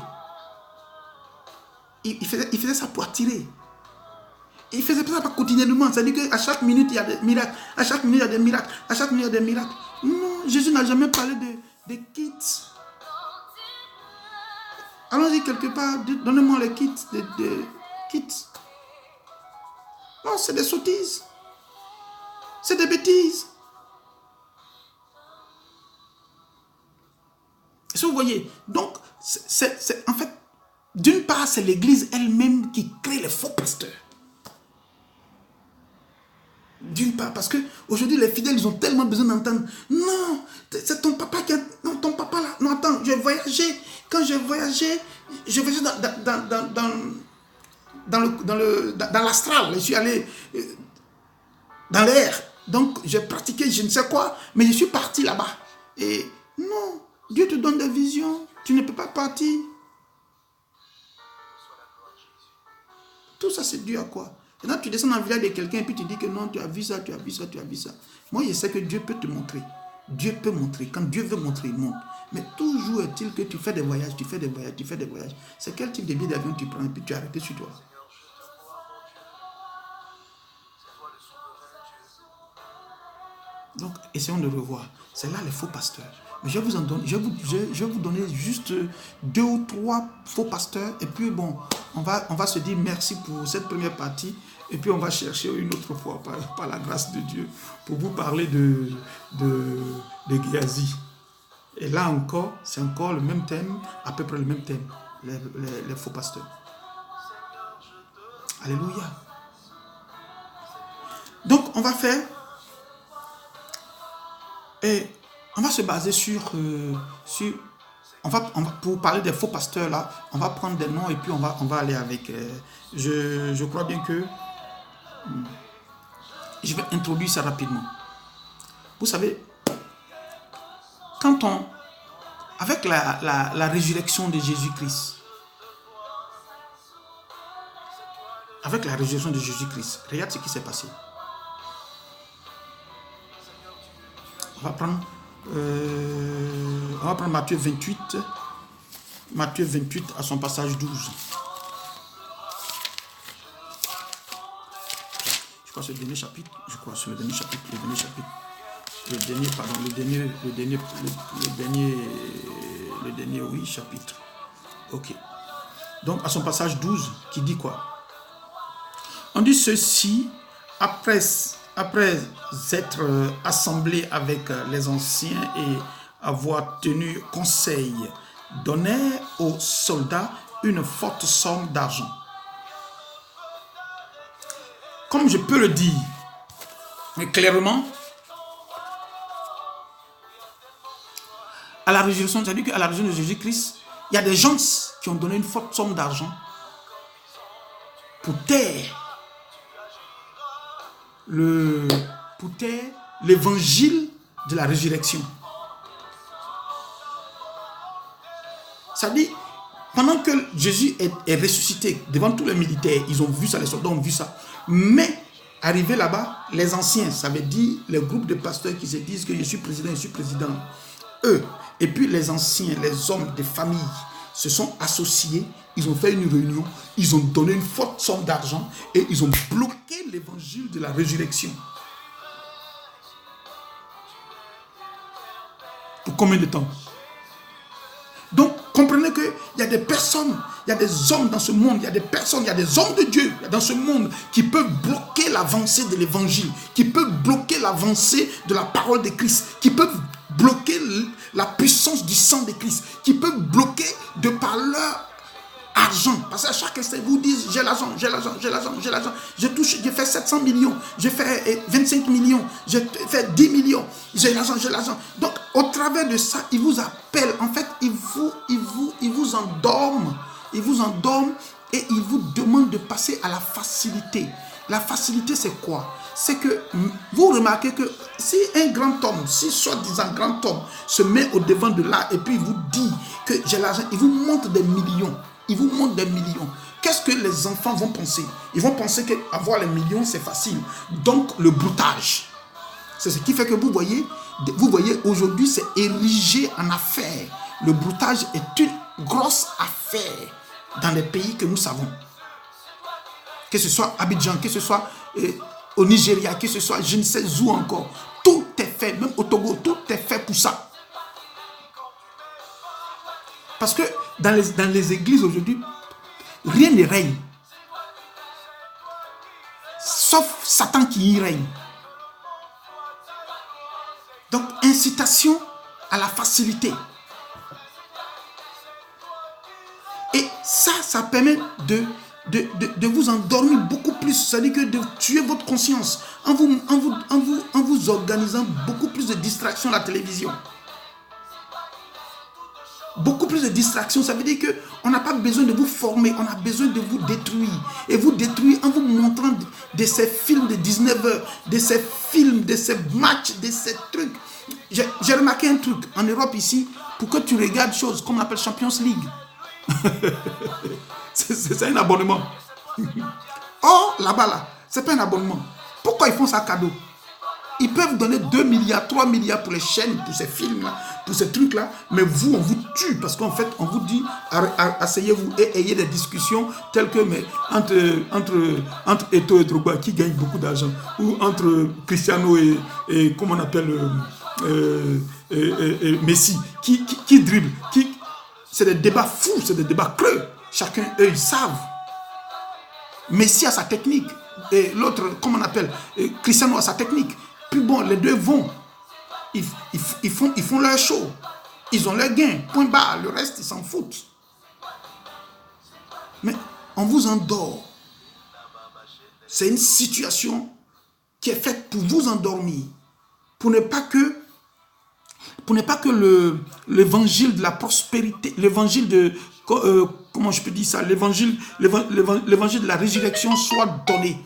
il faisait ça pour attirer. Il faisait ça quotidiennement. C'est-à-dire qu'à chaque minute, il y a des miracles. À chaque minute, il y a des miracles. À chaque minute, il y a des miracles. Non, Jésus n'a jamais parlé de kits. Allons-y quelque part, donnez-moi les kits. Kits. Non, c'est des sottises. C'est des bêtises. Est-ce que vous voyez? Donc, en fait, d'une part, c'est l'Église elle-même qui crée les faux pasteurs. D'une part, parce que aujourd'hui les fidèles, ils ont tellement besoin d'entendre. Non, c'est ton papa qui a... Non, ton papa là. Non, attends, j'ai voyagé. Quand j'ai voyagé, je voyageais dans l'astral. Je suis allé dans l'air. Donc, j'ai pratiqué je ne sais quoi, mais je suis parti là-bas. Et non, Dieu te donne des visions. Tu ne peux pas partir. Tout ça, c'est dû à quoi? Et là, tu descends dans le village de quelqu'un et puis tu dis que non, tu as vu ça, tu as vu ça, tu as vu ça. Moi, je sais que Dieu peut te montrer. Dieu peut montrer. Quand Dieu veut montrer, il montre. Mais toujours est-il que tu fais des voyages, tu fais des voyages, tu fais des voyages. C'est quel type de billet d'avion tu prends et puis tu es arrêté sur toi? Donc, essayons de revoir. C'est là les faux pasteurs. Mais je vais vous donner juste 2 ou 3 faux pasteurs. Et puis, bon, on va se dire merci pour cette première partie. Et puis, on va chercher une autre fois, par la grâce de Dieu, pour vous parler de Géasi. Et là encore, c'est encore le même thème, à peu près le même thème, les faux pasteurs. Alléluia. Donc, on va faire... Et on va se baser pour parler des faux pasteurs là, on va prendre des noms et puis on va aller avec. Je crois bien que je vais introduire ça rapidement. Vous savez, avec la résurrection de Jésus-Christ, regarde ce qui s'est passé. On va prendre Matthieu 28. Matthieu 28 à son passage 12. Je crois que c'est le dernier chapitre. Le dernier, oui, chapitre. Ok. Donc, à son passage 12, qui dit quoi? On dit ceci, après être assemblé avec les anciens et avoir tenu conseil, donnait aux soldats une forte somme d'argent. Comme je peux le dire clairement, à la résurrection, c'est-à-dire qu'à la résurrection de Jésus-Christ, il y a des gens qui ont donné une forte somme d'argent pour taire l'évangile de la résurrection. Ça dit, pendant que Jésus est ressuscité devant tous les militaires, ils ont vu ça, les soldats ont vu ça. Mais arrivé là-bas, les anciens, ça veut dire les groupes de pasteurs qui se disent que je suis président, eux, et puis les anciens, les hommes de famille se sont associés, ils ont fait une réunion, ils ont donné une forte somme d'argent et ils ont bloqué l'évangile de la résurrection. Pour combien de temps? Donc, comprenez qu'il y a des personnes, il y a des hommes dans ce monde, il y a des personnes, il y a des hommes de Dieu dans ce monde qui peuvent bloquer l'avancée de l'évangile, qui peuvent bloquer l'avancée de la parole de Christ, qui peuvent bloquer la puissance du sang de Christ, qui peuvent bloquer de par leur argent. Parce qu'à chaque instant, ils vous disent, j'ai l'argent, je touche, j'ai fait 700 millions, j'ai fait 25 millions, j'ai fait 10 millions, j'ai l'argent. Donc, au travers de ça, ils vous appellent, en fait, ils vous endorment et ils vous demandent de passer à la facilité. La facilité, c'est quoi? C'est que vous remarquez que si un grand homme, si soi-disant grand homme, se met au devant de là et puis il vous dit que j'ai l'argent, il vous montre des millions. Il vous montre des millions. Qu'est-ce que les enfants vont penser? Ils vont penser qu'avoir les millions, c'est facile. Donc, le broutage. C'est ce qui fait que vous voyez aujourd'hui, c'est érigé en affaire. Le broutage est une grosse affaire dans les pays que nous savons. Que ce soit Abidjan, que ce soit au Nigeria, que ce soit je ne sais où encore. Tout est fait, même au Togo, tout est fait pour ça. Parce que dans les églises aujourd'hui, rien ne règne. Sauf Satan qui y règne. Donc, incitation à la facilité. Et ça permet de vous endormir beaucoup plus. C'est-à-dire que de tuer votre conscience en vous organisant beaucoup plus de distractions à la télévision. Beaucoup plus de distractions, ça veut dire qu'on n'a pas besoin de vous former, on a besoin de vous détruire. Et vous détruire en vous montrant de ces films de 19h, de ces films, de ces matchs, de ces trucs. J'ai remarqué un truc en Europe ici, pour que tu regardes choses comme on appelle Champions League. c'est un abonnement. Oh, là-bas, c'est pas un abonnement. Pourquoi ils font ça cadeau? Ils peuvent donner 2 milliards, 3 milliards pour les chaînes, pour ces films-là, pour ces trucs-là, mais vous, on vous tue parce qu'en fait, on vous dit, asseyez-vous et ayez des discussions telles que entre Eto'o et Drogba qui gagnent beaucoup d'argent, ou entre Cristiano et comment on appelle Messi qui dribble, c'est des débats fous, c'est des débats creux. Chacun, eux, ils savent. Messi a sa technique, et l'autre, comment on appelle, Cristiano a sa technique. Puis bon, les deux vont. Ils font leur show. Ils ont leur gain. Point barre. Le reste, ils s'en foutent. Mais on vous endort. C'est une situation qui est faite pour vous endormir. Pour ne pas que l'évangile de la prospérité, l'évangile de... comment je peux dire ça? L'évangile de la résurrection soit donné.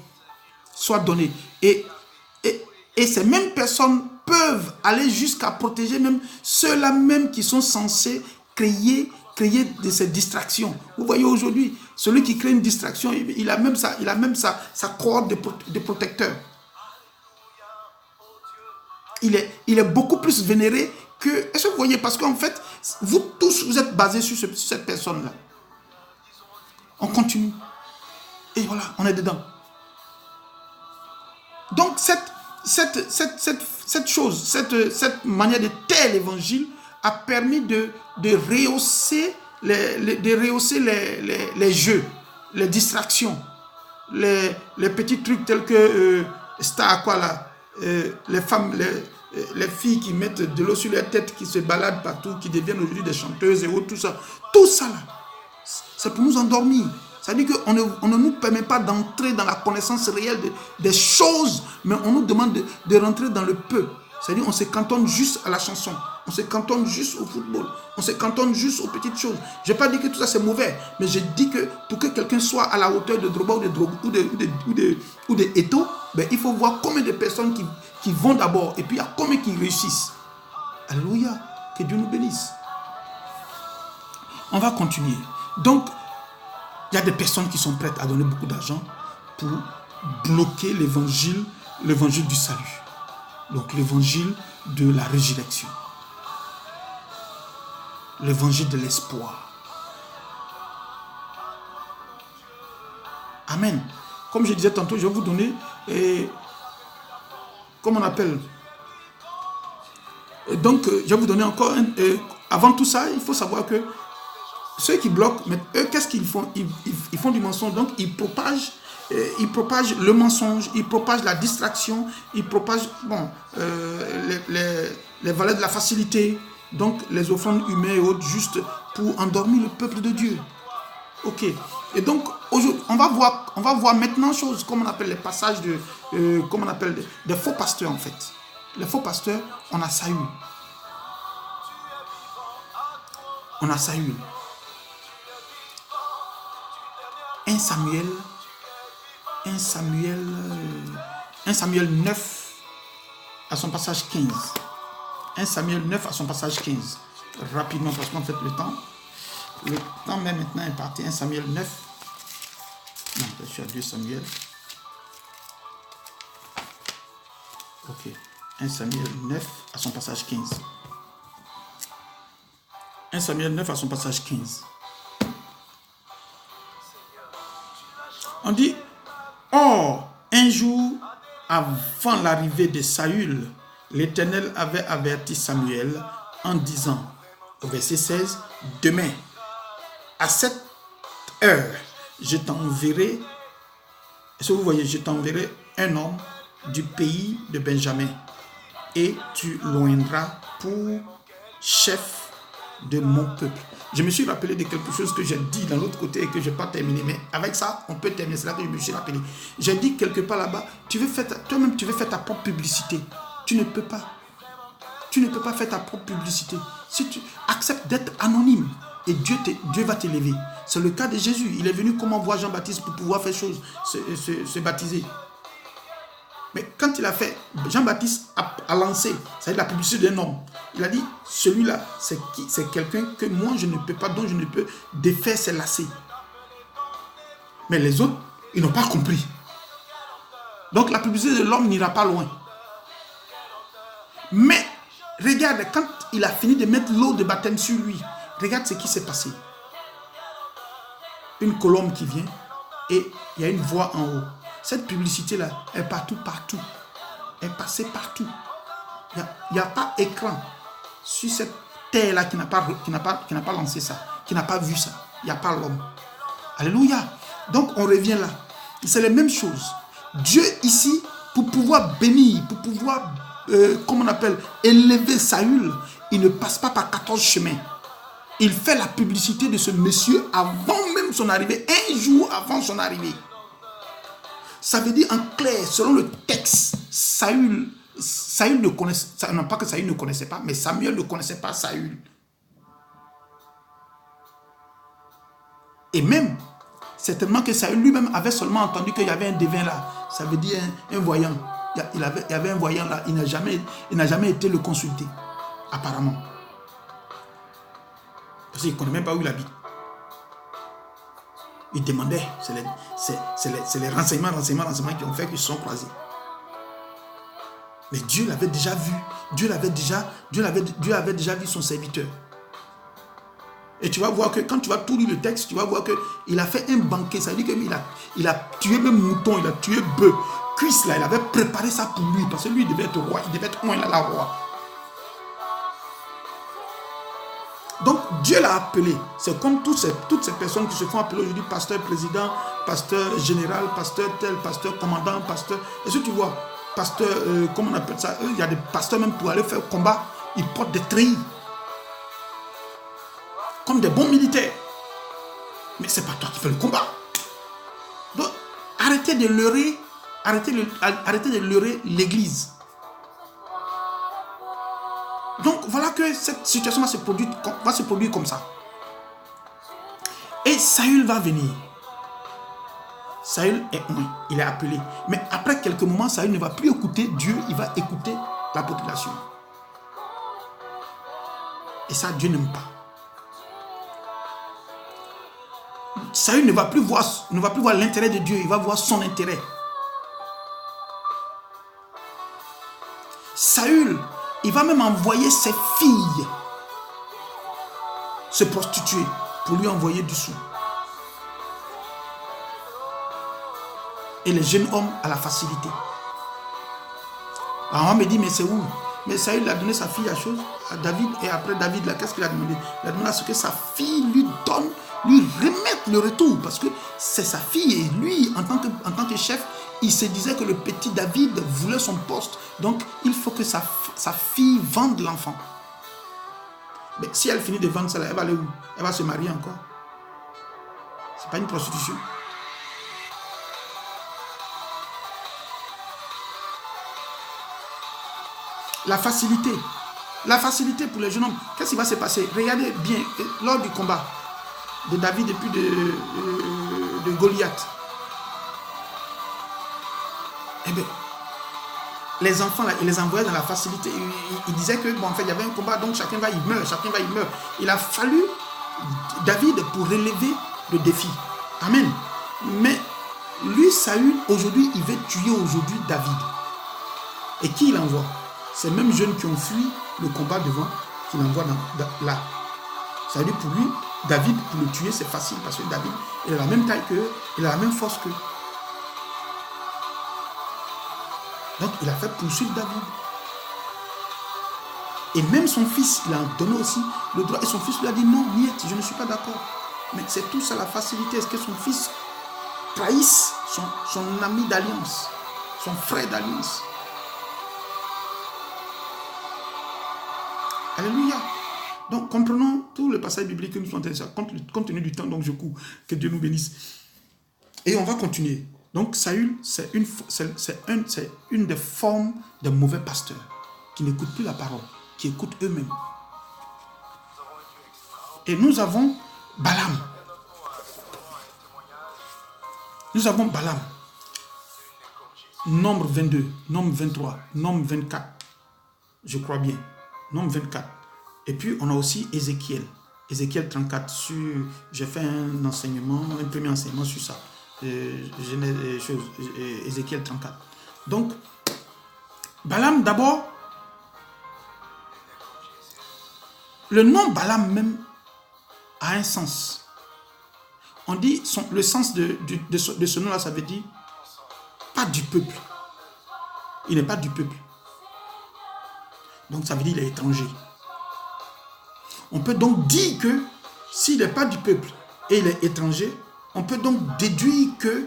Et ces mêmes personnes peuvent aller jusqu'à protéger même ceux-là même qui sont censés créer de ces distractions. Vous voyez aujourd'hui, celui qui crée une distraction, il a même sa cohorte de protecteurs. Il est beaucoup plus vénéré que... Est-ce que vous voyez? Parce qu'en fait, vous tous, vous êtes basés sur cette personne-là. On continue. Et voilà, on est dedans. Donc, cette chose, cette manière de taire l'évangile a permis de rehausser les jeux, les distractions, les petits trucs tels que Star quoi là, les femmes, les filles qui mettent de l'eau sur leur tête, qui se baladent partout, qui deviennent aujourd'hui des chanteuses et autres, tout ça là, c'est pour nous endormir. C'est-à-dire qu'on ne nous permet pas d'entrer dans la connaissance réelle des choses, mais on nous demande de rentrer dans le peu. C'est-à-dire qu'on se cantonne juste à la chanson, on se cantonne juste au football, on se cantonne juste aux petites choses. Je n'ai pas dit que tout ça c'est mauvais, mais je dis que pour que quelqu'un soit à la hauteur de Drogba ou de Eto'o, ben, il faut voir combien de personnes qui vont d'abord, et puis il y a combien qui réussissent. Alléluia, que Dieu nous bénisse. On va continuer. Donc, il y a des personnes qui sont prêtes à donner beaucoup d'argent pour bloquer l'évangile du salut. Donc l'évangile de la résurrection. L'évangile de l'espoir. Amen. Comme je disais tantôt, je vais vous donner, comment on appelle? Donc, je vais vous donner encore, avant tout ça, il faut savoir que ceux qui bloquent, mais eux, qu'est-ce qu'ils font? Ils font du mensonge. Donc, ils propagent le mensonge, ils propagent la distraction, ils propagent les valeurs de la facilité, donc les offrandes humaines et autres, juste pour endormir le peuple de Dieu. Ok. Et donc, aujourd'hui, on va voir maintenant chose, comme on appelle les passages comme on appelle des faux pasteurs en fait. Les faux pasteurs, on a Saül. On a Saül. 1 Samuel 9 à son passage 15. 1 Samuel 9 à son passage 15. Rapidement, parce qu'en fait le temps même maintenant est parti. 1 Samuel 9. Non, je suis à 2 Samuel. Ok. 1 Samuel 9 à son passage 15. 1 Samuel 9 à son passage 15. On dit, or, un jour avant l'arrivée de Saül, l'Éternel avait averti Samuel en disant, Au verset 16, demain, à cette heure, je t'enverrai, est-ce que vous voyez, je t'enverrai un homme du pays de Benjamin et tu l'oindras pour chef de mon peuple. Je me suis rappelé de quelque chose que j'ai dit dans l'autre côté et que je n'ai pas terminé, mais avec ça, on peut terminer. C'est là que je me suis rappelé. J'ai dit quelque part là-bas, toi-même tu veux faire ta propre publicité. Tu ne peux pas. Tu ne peux pas faire ta propre publicité. Si tu acceptes d'être anonyme, et Dieu va t'élever. C'est le cas de Jésus. Il est venu comment voir Jean-Baptiste pour pouvoir faire chose, se baptiser. Mais quand il a fait, Jean-Baptiste a lancé, c'est la publicité d'un homme. Il a dit, celui-là, c'est quelqu'un que moi je ne peux pas, dont je ne peux défaire ses lacets. Mais les autres, ils n'ont pas compris. Donc la publicité de l'homme n'ira pas loin. Mais regarde, quand il a fini de mettre l'eau de baptême sur lui, regarde ce qui s'est passé. Une colombe qui vient et il y a une voix en haut. Cette publicité-là est partout. Elle est passée partout. Il n'y a pas écran sur cette terre-là qui n'a pas lancé ça, qui n'a pas vu ça. Il n'y a pas l'homme. Alléluia. Donc on revient là. C'est la même chose. Dieu ici, pour pouvoir bénir, pour pouvoir, comment on appelle, élever Saül, il ne passe pas par 14 chemins. Il fait la publicité de ce monsieur avant même son arrivée, un jour avant son arrivée. Ça veut dire en clair, selon le texte, Saül ne connaissait, non pas que Saül ne connaissait pas, mais Samuel ne connaissait pas Saül. Et même, certainement que Saül lui-même avait seulement entendu qu'il y avait un devin là. Ça veut dire un voyant. Il y avait un voyant là, il n'a jamais été le consulter, apparemment. Parce qu'il ne connaît même pas où il habite. Il demandait, c'est les renseignements qui ont fait qu'ils sont croisés. Mais Dieu l'avait déjà vu. Dieu avait déjà vu son serviteur. Et tu vas voir que quand tu vas tout lire le texte, tu vas voir qu'il a fait un banquet. Ça veut dire qu'il a tué même mouton, il a tué bœuf. Cuisse là, il avait préparé ça pour lui. Parce que lui, il devait être roi. Il devait être un là, roi. Donc Dieu l'a appelé. C'est comme toutes ces personnes qui se font appeler aujourd'hui pasteur, président, pasteur général, pasteur tel, pasteur commandant, pasteur. Est-ce que tu vois, pasteur, comment on appelle ça? Il y a des pasteurs même pour aller faire combat, ils portent des treillis. Comme des bons militaires. Mais c'est pas toi qui fais le combat. Donc arrêtez de leurrer l'église. Donc voilà que cette situation va se produire comme ça. Et Saül va venir. Saül est un, il est appelé. Mais après quelques moments, Saül ne va plus écouter Dieu, il va écouter la population. Et ça, Dieu n'aime pas. Saül ne va plus voir l'intérêt de Dieu, il va voir son intérêt. Saül, il va même envoyer ses filles se prostituer pour lui envoyer du sou. Et les jeunes hommes à la facilité. Alors on me dit, mais c'est où? Mais Saül a donné sa fille à David, et après David, là, qu'est-ce qu'il a demandé? Il a demandé à ce que sa fille lui remette le retour, parce que c'est sa fille, et lui, en tant que chef, il se disait que le petit David voulait son poste, donc il faut que sa fille vende l'enfant. Mais si elle finit de vendre ça, elle va aller où? Elle va se marier encore. C'est pas une prostitution. La facilité pour les jeunes hommes. Qu'est-ce qui va se passer? Regardez bien, lors du combat de David et puis de Goliath. Eh bien, les enfants, là, il les envoyait dans la facilité. Il disait que, bon, en fait, il y avait un combat, donc chacun va, il meurt. Il a fallu David pour relever le défi. Amen. Mais lui, Saül, aujourd'hui, il veut tuer aujourd'hui David. Et qui il envoie? Ces mêmes jeunes qui ont fui le combat devant, qu'il envoie là. Ça veut dire pour lui, David, pour le tuer, c'est facile parce que David, il a la même taille qu'eux, il a la même force qu'eux. Donc, il a fait poursuivre David. Et même son fils, il a donné aussi le droit. Et son fils lui a dit non, niet, je ne suis pas d'accord. Mais c'est tout ça la facilité. Est-ce que son fils trahisse son ami d'alliance, son frère d'alliance? Alléluia. Donc, comprenons tout le passage biblique que nous sommes en train de faire. Compte tenu du temps, donc je cours. Que Dieu nous bénisse. Et on va continuer. Donc, Saül, c'est une des formes de mauvais pasteurs qui n'écoutent plus la parole, qui écoutent eux-mêmes. Et nous avons Balaam. Nous avons Balaam. Nombre 22, Nombre 23, Nombre 24. Je crois bien. Nombre 24. Et puis, on a aussi Ézéchiel. Ézéchiel 34. J'ai fait un enseignement, un premier enseignement sur ça. Ézéchiel 34. Donc, Balaam, d'abord, le nom Balaam même a un sens. On dit, le sens de ce nom-là, ça veut dire pas du peuple. Il n'est pas du peuple. Donc, ça veut dire qu'il est étranger. On peut donc dire que s'il n'est pas du peuple et il est étranger, on peut donc déduire que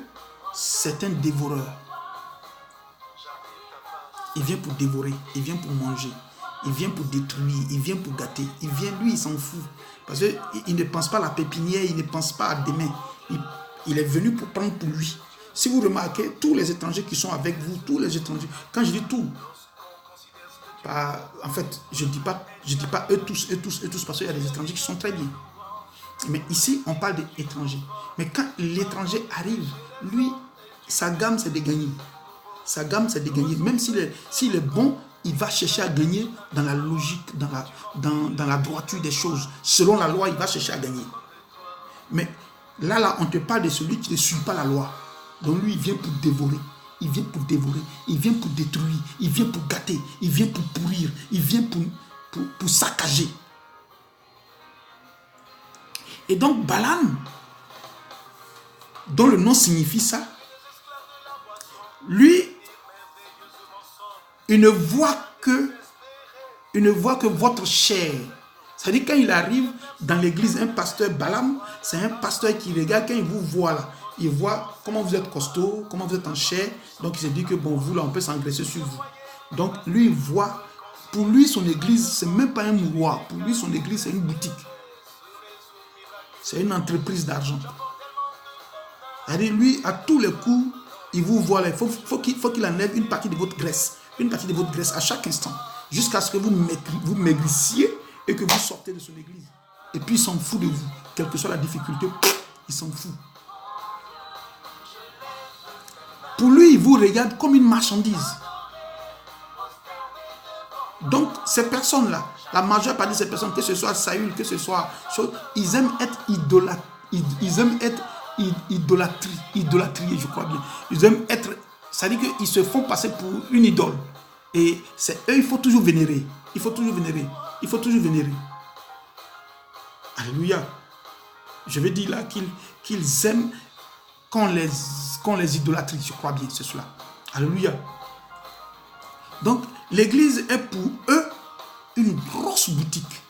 c'est un dévoreur. Il vient pour dévorer, il vient pour manger, il vient pour détruire, il vient pour gâter. Il vient, lui, il s'en fout. Parce qu'il ne pense pas à la pépinière, il ne pense pas à demain. Il est venu pour prendre pour lui. Si vous remarquez, tous les étrangers qui sont avec vous, tous les étrangers, quand je dis tout, en fait, je ne dis pas eux tous, parce qu'il y a des étrangers qui sont très bien. Mais ici, on parle d'étrangers. Mais quand l'étranger arrive, lui, sa gamme, c'est de gagner. Sa gamme, c'est de gagner. Même s'il est bon, il va chercher à gagner dans la logique, dans la droiture des choses. Selon la loi, il va chercher à gagner. Mais là, on te parle de celui qui ne suit pas la loi. Donc lui, il vient pour dévorer. Il vient pour dévorer. Il vient pour détruire. Il vient pour gâter. Il vient pour pourrir. Il vient pour saccager. Et donc, Balaam, dont le nom signifie ça, lui, il ne voit que votre chair. C'est-à-dire, quand il arrive dans l'église, un pasteur Balaam, c'est un pasteur qui regarde, quand il vous voit là, il voit comment vous êtes costaud, comment vous êtes en chair. Donc, il se dit que bon, vous là, on peut s'engraisser sur vous. Donc, lui, il voit, pour lui, son église, c'est même pas un mouroir. Pour lui, son église, c'est une boutique. C'est une entreprise d'argent. C'est-à-dire, lui, à tous les coups, il vous voit là. Il faut qu'il enlève une partie de votre graisse. Une partie de votre graisse à chaque instant. Jusqu'à ce que vous maigrissiez et que vous sortez de son église. Et puis, il s'en fout de vous. Quelle que soit la difficulté, il s'en fout. Pour lui, il vous regarde comme une marchandise. Donc, ces personnes-là, la majeure partie de ces personnes, que ce soit Saül, que ce soit... Ils aiment être idolâtriés, je crois bien. Ils aiment être... C'est-à-dire qu'ils se font passer pour une idole. Et c'est eux, il faut toujours vénérer. Il faut toujours vénérer. Il faut toujours vénérer. Alléluia. Je vais dire là qu'ils aiment qu'on les idolâtrie, je crois bien, c'est cela. Alléluia. Donc, l'église est pour eux une grosse boutique.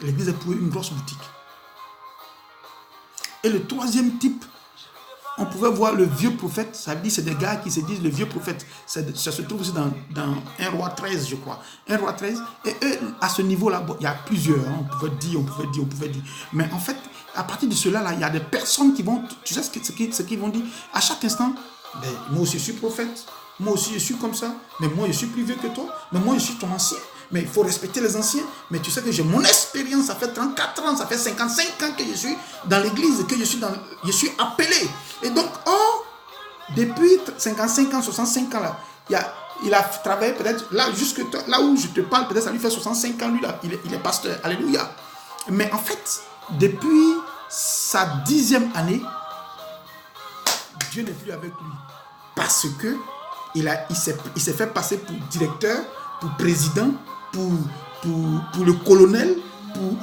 L'église est pour eux une grosse boutique. Et le troisième type, on pouvait voir le vieux prophète. Ça veut dire c'est des gars qui se disent le vieux prophète. Ça se trouve aussi dans 1 Roi 13, je crois. 1 Roi 13. Et eux, à ce niveau-là, il y a plusieurs. On pouvait dire. Mais en fait, à partir de cela, là, il y a des personnes qui vont... Tu sais ce qu'ils vont dire? À chaque instant, ben, moi aussi je suis prophète. Moi aussi je suis comme ça. Mais moi je suis plus vieux que toi. Mais moi je suis ton ancien. Mais il faut respecter les anciens. Mais tu sais que j'ai mon expérience. Ça fait 34 ans, ça fait 55 ans que je suis dans l'église, que je suis appelé. Et donc, depuis 55 ans, 65 ans, là, il a travaillé peut-être, là, jusque là où je te parle, peut-être ça lui fait 65 ans, lui, là, il est pasteur. Alléluia. Mais en fait, depuis sa 10e année, Dieu n'est plus avec lui. Parce que il s'est fait passer pour directeur, pour président, pour le colonel,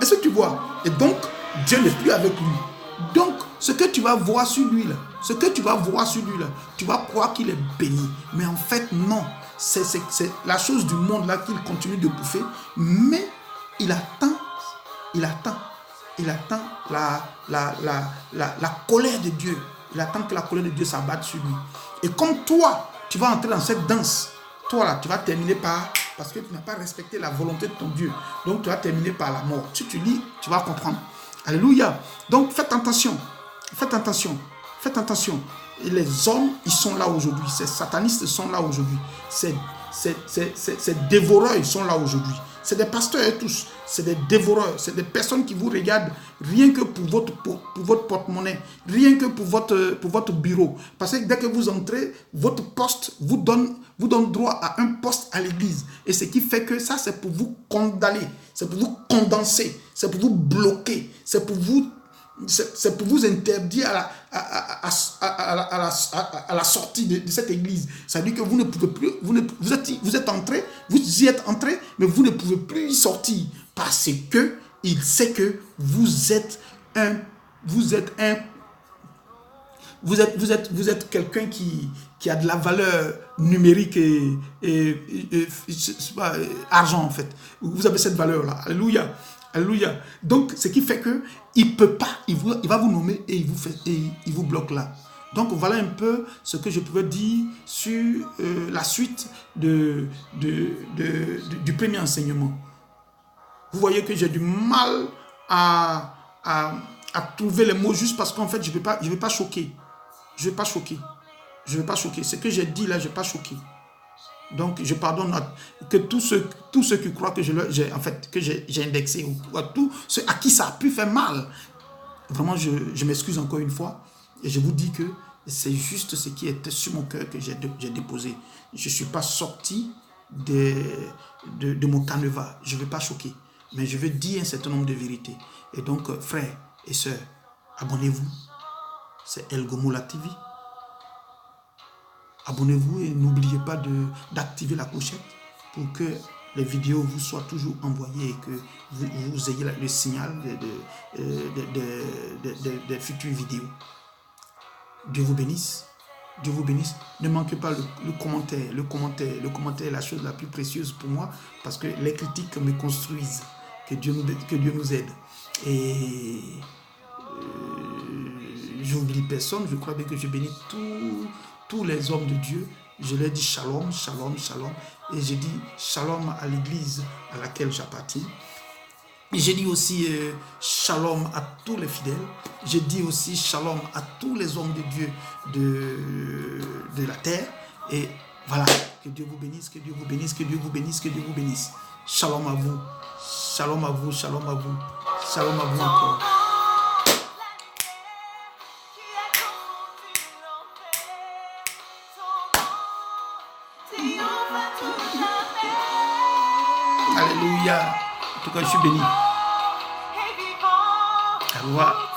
est-ce que tu vois? Et donc, Dieu n'est plus avec lui. Donc, ce que tu vas voir sur lui là, tu vas croire qu'il est béni. Mais en fait, non. c'est la chose du monde là qu'il continue de bouffer, mais il attend la colère de Dieu. Il attend que la colère de Dieu s'abatte sur lui. Et comme toi, tu vas entrer dans cette danse, toi là, tu vas terminer par, parce que tu n'as pas respecté la volonté de ton Dieu, donc tu vas terminer par la mort. Si tu lis, tu vas comprendre. Alléluia. Donc faites attention. Faites attention. Faites attention. Et les hommes, ils sont là aujourd'hui. Ces satanistes sont là aujourd'hui. Ces dévoreurs, ils sont là aujourd'hui. C'est des pasteurs et tous. C'est des dévoreurs. C'est des personnes qui vous regardent rien que pour votre porte-monnaie. Rien que pour votre bureau. Parce que dès que vous entrez, votre poste vous donne droit à un poste à l'église. Et ce qui fait que ça, c'est pour vous condamner. C'est pour vous condenser. C'est pour vous bloquer. C'est pour vous interdire à la sortie de cette église. Ça veut dire que vous ne pouvez plus, vous êtes entré, vous y êtes entré, mais vous ne pouvez plus y sortir parce que il sait que vous êtes quelqu'un qui a de la valeur numérique et argent en fait. Vous avez cette valeur là. Alléluia. Alléluia. Donc, ce qui fait que il peut pas, il va vous nommer et il vous bloque là. Donc, voilà un peu ce que je pouvais dire sur la suite du premier enseignement. Vous voyez que j'ai du mal à trouver les mots justes parce qu'en fait, je vais pas choquer. Je vais pas choquer. Ce que j'ai dit là, je vais pas choquer. Donc, je pardonne que tous ceux qui croient que j'ai indexé, ou à tous ceux à qui ça a pu faire mal. Vraiment, je m'excuse encore une fois. Et je vous dis que c'est juste ce qui était sur mon cœur que j'ai déposé. Je ne suis pas sorti de mon canevas. Je ne vais pas choquer. Mais je vais dire un certain nombre de vérités. Et donc, frères et sœurs, abonnez-vous. C'est El Gomola TV. Abonnez-vous et n'oubliez pas d'activer la clochette pour que les vidéos vous soient toujours envoyées et que vous ayez le signal des futures vidéos. Dieu vous bénisse. Dieu vous bénisse. Ne manquez pas le commentaire. Le commentaire est la chose la plus précieuse pour moi parce que les critiques me construisent. Que Dieu nous aide. Et je n'oublie personne. Je crois bien que je bénis tous les hommes de Dieu. Je leur dis shalom, shalom, shalom. Et je dis shalom à l'église à laquelle j'appartiens. Et je dis aussi shalom à tous les fidèles. Je dis aussi shalom à tous les hommes de Dieu de la terre. Et voilà, que Dieu vous bénisse, que Dieu vous bénisse, que Dieu vous bénisse, que Dieu vous bénisse. Shalom à vous, shalom à vous, shalom à vous, shalom à vous encore. Alléluia. En tout cas, je suis béni. Au revoir.